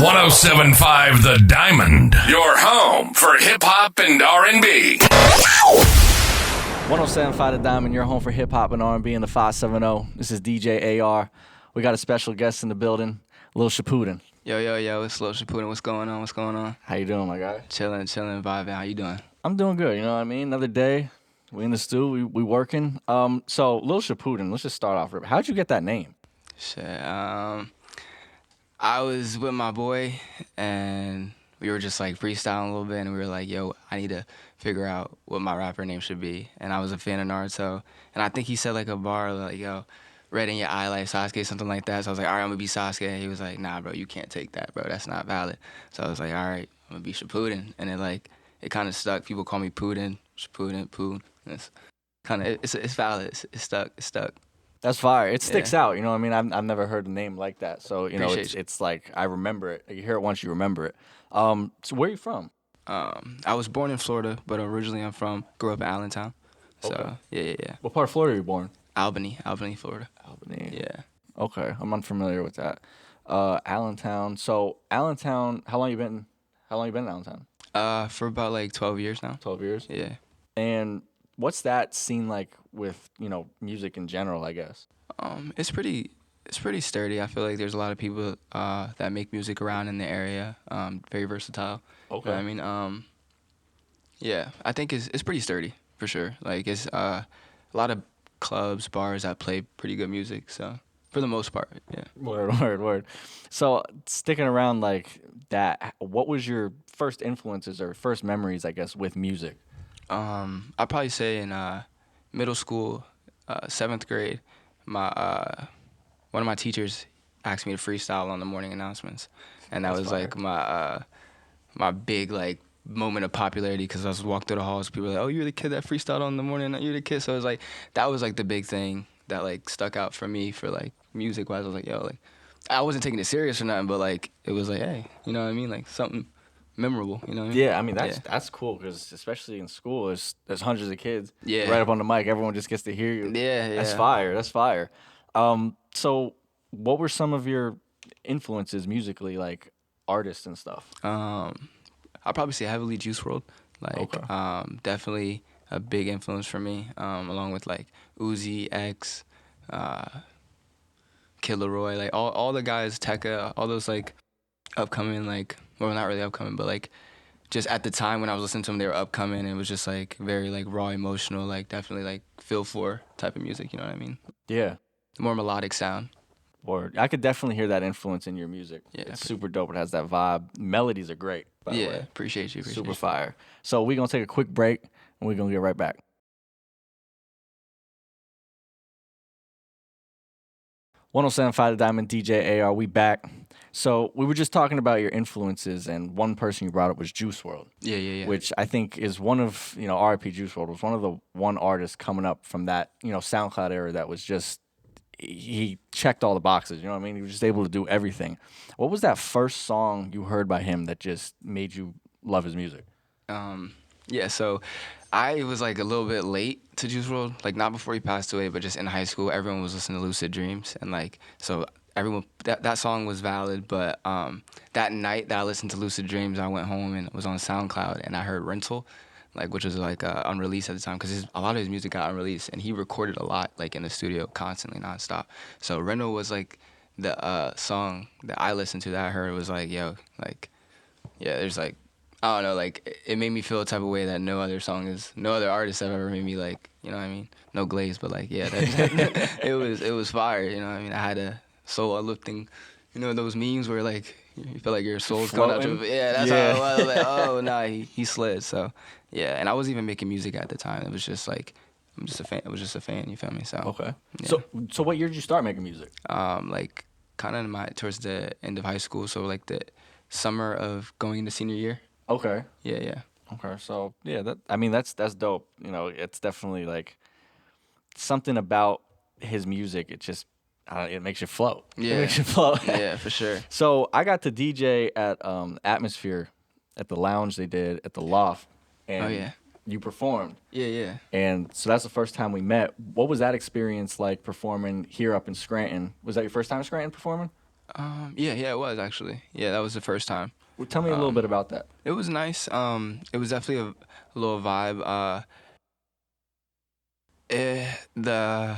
107.5 The Diamond, your home for hip-hop and R&B. 107.5 The Diamond, your home for hip-hop and R&B in the 570. This is DJ AR. We got a special guest in the building, Lil Shipuden. Yo, it's Lil Shipuden. What's going on? How you doing, my guy? Chilling, vibing. How you doing? I'm doing good, you know what I mean? Another day, we in the stew, we working. So, Lil Shipuden, let's just start off. How'd you get that name? Shit, I was with my boy, and we were just like freestyling a little bit, and we were like, yo, I need to figure out what my rapper name should be. And I was a fan of Naruto, and I think he said like a bar like, yo, red in your eye like Sasuke, something like that. So I was like, all right, I'm gonna be Sasuke. And he was like, nah, bro, you can't take that, bro. That's not valid. So I was like, all right, I'm gonna be Shipuden. And it kind of stuck. People call me Puden, Shipuden, Poon. It's kind of, it's valid. It's stuck. That's fire. It sticks out, you know what I mean? I've never heard a name like that. So, you know, it's like, I remember it. You hear it once, you remember it. So where are you from? I was born in Florida, but originally grew up in Allentown. So, okay. Yeah. What part of Florida were you born? Albany, Florida. Albany. Yeah. Okay, I'm unfamiliar with that. Allentown. So, Allentown, how long you been in Allentown? For about like 12 years now. 12 years? Yeah. And what's that scene like with, you know, music in general, I guess? It's pretty sturdy. I feel like there's a lot of people that make music around in the area. Very versatile. Okay. But, I mean, yeah, I think it's pretty sturdy for sure. Like it's a lot of clubs, bars that play pretty good music. So for the most part, yeah. Word. So sticking around like that, what was your first influences or first memories, I guess, with music? I'd probably say in middle school, 7th grade, one of my teachers asked me to freestyle on the morning announcements, and that was fire. Like my big like moment of popularity because I was walking through the halls, people were like, "Oh, you're the kid that freestyled on the morning. You're the kid." So it was like that was like the big thing that like stuck out for me for like music wise. I was like, "Yo, like I wasn't taking it serious or nothing, but like it was like, hey, you know what I mean? Like something memorable, you know what I mean?" Yeah, I mean that's cool because especially in school, there's hundreds of kids. Yeah. Right up on the mic, everyone just gets to hear you. Yeah. That's fire. So what were some of your influences musically, like artists and stuff? I'll probably say heavily Juice WRLD. Like, definitely a big influence for me. Along with like Uzi, X, Kid Laroi, like all the guys, Tekka, all those like upcoming, like, well, not really upcoming, but like just at the time when I was listening to them, they were upcoming. And it was just like very like raw, emotional, like definitely like feel for type of music. You know what I mean? Yeah. More melodic sound. Word. I could definitely hear that influence in your music. Yeah, it's super dope. It has that vibe. Melodies are great, by the way. Appreciate you. Super fire. So we're going to take a quick break, and we're going to get right back. 107.5 The Diamond, DJ AR. We back. So we were just talking about your influences, and one person you brought up was Juice WRLD. Yeah. Which I think is one of, you know, R.I.P. Juice WRLD was one of the one artists coming up from that, you know, SoundCloud era that was just, he checked all the boxes, you know what I mean? He was just able to do everything. What was that first song you heard by him that just made you love his music? Yeah, so I was like a little bit late to Juice WRLD, like not before he passed away, but just in high school, everyone was listening to Lucid Dreams, and like, so everyone, that song was valid, but that night that I listened to Lucid Dreams, I went home and it was on SoundCloud, and I heard Rental, like, which was like unreleased at the time, because a lot of his music got unreleased, and he recorded a lot, like in the studio, constantly, nonstop. So Rental was like the song that I listened to that I heard was like, yo, like, yeah, there's like, I don't know, like it made me feel a type of way that no other artist have ever made me like, you know what I mean? No glaze, but like, yeah, it was fire, you know what I mean? I had a soul uplifting, you know, those memes where like you feel like your soul's going out your, that's how it was. Like, oh no, he slid. So yeah, and I wasn't even making music at the time. It was just like, I'm just a fan. It was just a fan. You feel me? So okay. Yeah. So what year did you start making music? Like kind of towards the end of high school. So like the summer of going into senior year. Okay. Yeah. Okay. So yeah, that's dope. You know, it's definitely like something about his music. It just it makes you float. Yeah. It makes you float. Yeah, for sure. So I got to DJ at ATMOSFERE at the lounge they did at the Loft. And you performed. Yeah. And so that's the first time we met. What was that experience like performing here up in Scranton? Was that your first time in Scranton performing? Yeah, it was actually. Yeah, that was the first time. Well, tell me a little bit about that. It was nice. It was definitely a little vibe. The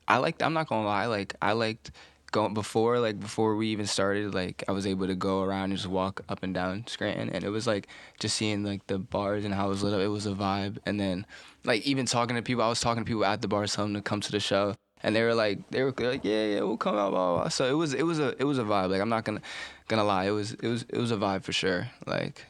I liked. I'm not gonna lie. I liked going before we even started. Like I was able to go around and just walk up and down Scranton, and it was like just seeing like the bars and how it was lit up. It was a vibe. And then like even talking to people. I was talking to people at the bars, telling them to come to the show, and they were like yeah, we'll come out. Blah, blah, blah. So it was a vibe. Like I'm not gonna lie. It was a vibe for sure. Like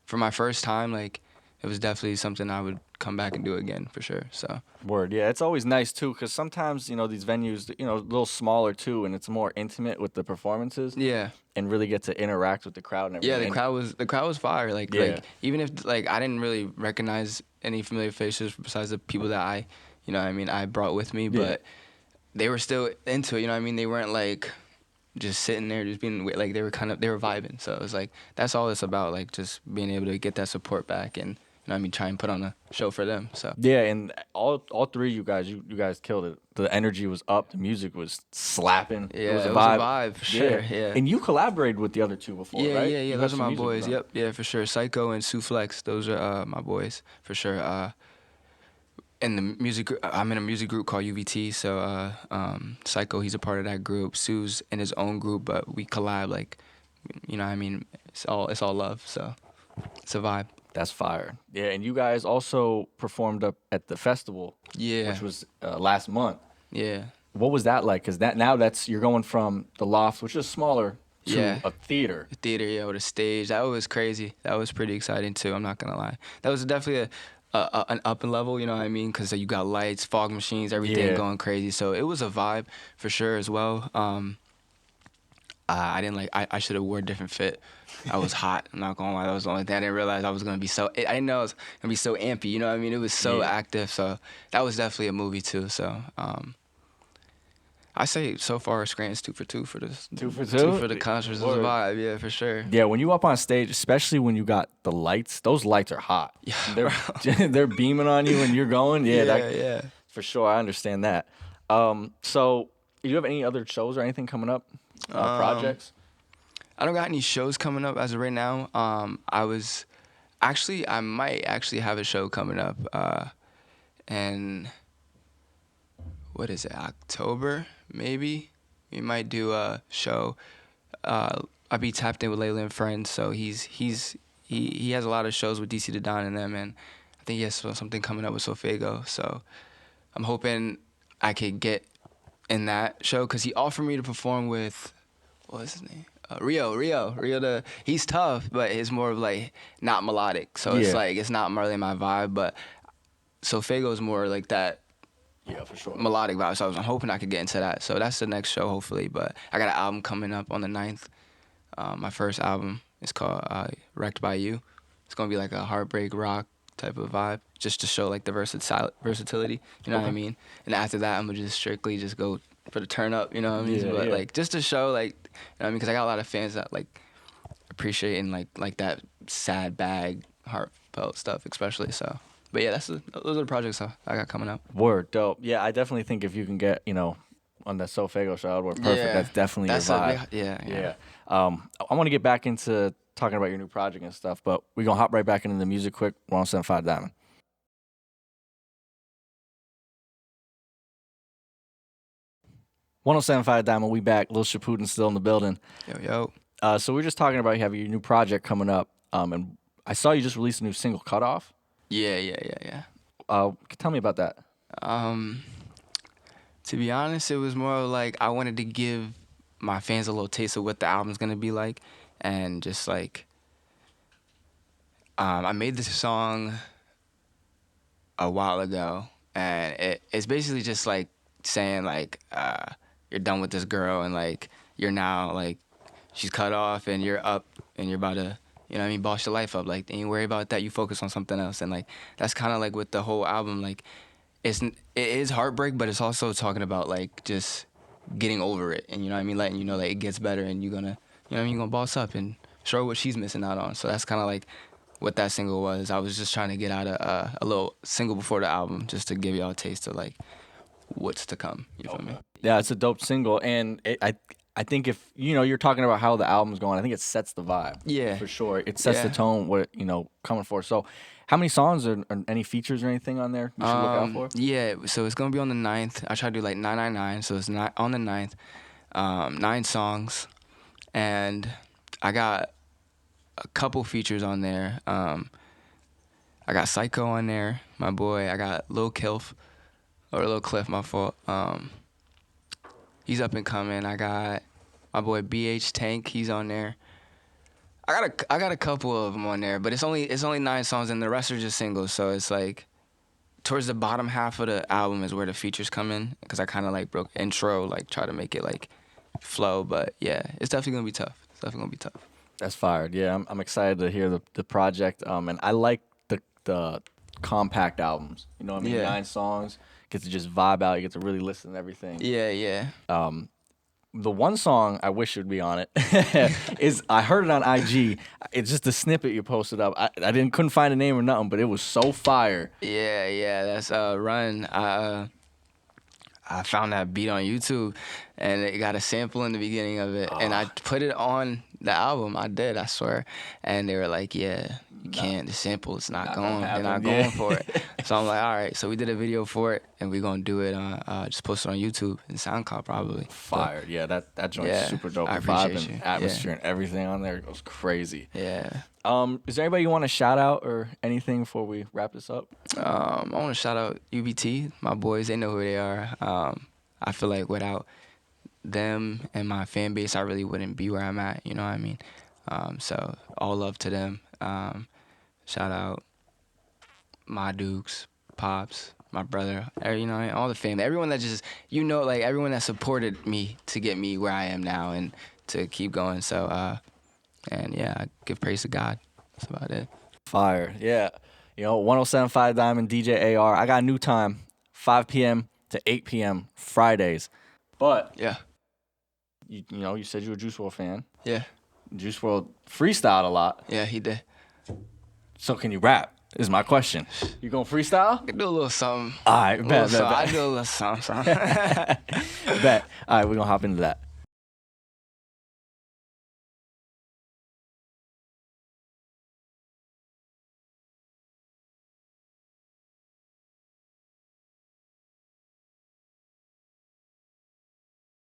for my first time, like it was definitely something I would come back and do again for sure. So Word, yeah, it's always nice too, because sometimes these venues, a little smaller too, and it's more intimate with the performances. yeah. And really get to interact with the crowd and everything. Yeah, the crowd was fire. Like Yeah. like even if like I didn't really recognize any familiar faces besides the people that I brought with me, but they were still into it. They weren't like just sitting there just being like they were vibing. So it was like that's all it's about, like just being able to get that support back and try and put on a show for them. So Yeah, and all three of you guys killed it. The energy was up, the music was slapping. yeah, it was a vibe for sure. Yeah. And you collaborated with the other two before, right? Yeah. You had Those are some my music boys. with them. Yep. Yeah, for sure. Psycho and Suflex. Those are my boys for sure. In the I'm in a music group called UVT. So Psycho, he's a part of that group. Sue's in his own group, but we collab. Like, it's all love. So it's a vibe. That's fire. Yeah, and you guys also performed up at the festival, Yeah. which was last month. Yeah. What was that like? Because you're going from the loft, which is smaller, to a theater. Theater, yeah, with a stage. That was crazy. That was pretty exciting too. I'm not gonna lie. That was definitely an up and level. You know what I mean? Because you got lights, fog machines, everything going crazy. So it was a vibe for sure as well. I didn't like. I should have wore a different fit. I was hot. I'm not gonna lie. That was the only thing. I didn't realize I was gonna be so. I didn't know I was gonna be so ampy. You know what I mean? It was so active. So that was definitely a movie too. So I say so far Scranton's 2 for 2 for this. 2 for 2? 2 for the concerts. It was a vibe. Yeah, for sure. Yeah, when you up on stage, especially when you got the lights, those lights are hot. Yeah, they're beaming on you when you're going. Yeah. For sure. I understand that. So do you have any other shows or anything coming up? Projects? I don't got any shows coming up as of right now. I might actually have a show coming up. And what is it? October, maybe? We might do a show. I'll be tapped in with Layla and Friends, so he has a lot of shows with DC the Don and them, and I think he has something coming up with Sofego. So I'm hoping I could get in that show because he offered me to perform with what's his name? Rio. He's tough, but it's more of like not melodic. So it's like it's not really my vibe, but Sofego is more like that. Yeah, for sure. Melodic vibe. So I'm hoping I could get into that. So that's the next show, hopefully. But I got an album coming up on the 9th. My first album is called Wrecked by You. It's gonna be like a heartbreak rock type of vibe, just to show like the versatility. You know what I mean? And after that, I'm gonna just strictly just go for the turn up. You know what I mean? But like just to show like, you know what I mean? Because I got a lot of fans that like appreciate and like that sad bag heartfelt stuff, especially. So. But yeah, those are the projects I got coming up. Word, dope. Yeah, I definitely think if you can get, on that Sofego show, we're perfect. Yeah. That's definitely your vibe. Yeah. I want to get back into talking about your new project and stuff, but we're going to hop right back into the music quick. 107.5 Diamond. Diamond, we back. Lil Shipuden still in the building. Yo. So we were just talking about you having your new project coming up, and I saw you just released a new single, Cut Off. Yeah. Tell me about that. To be honest, it was more like I wanted to give my fans a little taste of what the album's gonna be like, and just like I made this song a while ago, and it's basically just like saying like you're done with this girl and like you're now like she's cut off and you're up and you're about to boss your life up. Like, ain't worry about that. You focus on something else. And, like, that's kind of, like, with the whole album. Like, it is heartbreak, but it's also talking about, like, just getting over it. And, letting you know that it gets better and you're going to, you're going to boss up and show her what she's missing out on. So that's kind of, like, what that single was. I was just trying to get out a little single before the album just to give y'all a taste of, like, what's to come. You feel me? Yeah, it's a dope single, and I think if you're talking about how the album's going, I think it sets the vibe. Yeah. For sure, it sets the Yeah. tone. What coming for. So, how many songs or any features or anything on there you should look out for? Yeah, so it's gonna be on the 9th. I try to do like 999, so it's not on the 9th. 9 songs, and I got a couple features on there. I got Psycho on there, my boy. I got Lil Cliff, my fault. He's up and coming. I got my boy BH Tank. He's on there. I got a couple of them on there, but it's only 9 songs, and the rest are just singles. So it's like towards the bottom half of the album is where the features come in, because I kind of like broke intro, like try to make it like flow. But yeah, it's definitely gonna be tough. That's fired. Yeah, I'm excited to hear the project. And I like the compact albums. You know what I mean? Yeah. 9 songs. Get to just vibe out. You get to really listen to everything. Yeah. The one song I wish would be on it is I heard it on IG. It's just a snippet you posted up. I couldn't find a name or nothing, but it was so fire. Yeah. That's Run. I found that beat on YouTube, and it got a sample in the beginning of it, and I put it on the album. I did, I swear. And they were like, "Yeah, you can't. The sample is not going. They're not going for it." So I'm like, "All right." So we did a video for it, and we're gonna do it on just post it on YouTube and SoundCloud probably. Fire. Yeah, that joint's Yeah, super dope. I The vibe appreciate and you. atmosphere and everything on there goes crazy. Yeah. Is there anybody you want to shout out or anything before we wrap this up? I want to shout out UBT, my boys. They know who they are. I feel like without them and my fan base, I really wouldn't be where I'm at. You know what I mean? So all love to them. Shout out my Dukes, Pops, my brother, all the family, everyone that just, like everyone that supported me to get me where I am now and to keep going. So, and yeah, I give praise to God. That's about it. Fire. Yeah. 107.5 Diamond, DJ AR. I got a new time, 5 p.m. to 8 p.m. Fridays. But Yeah. you said you're a Juice WRLD fan. Yeah. Juice WRLD freestyled a lot. Yeah, he did. So can you rap? Is my question. You gonna freestyle? I can do a little something. All right, bet. I do a little something. Bet. All right, we're gonna hop into that.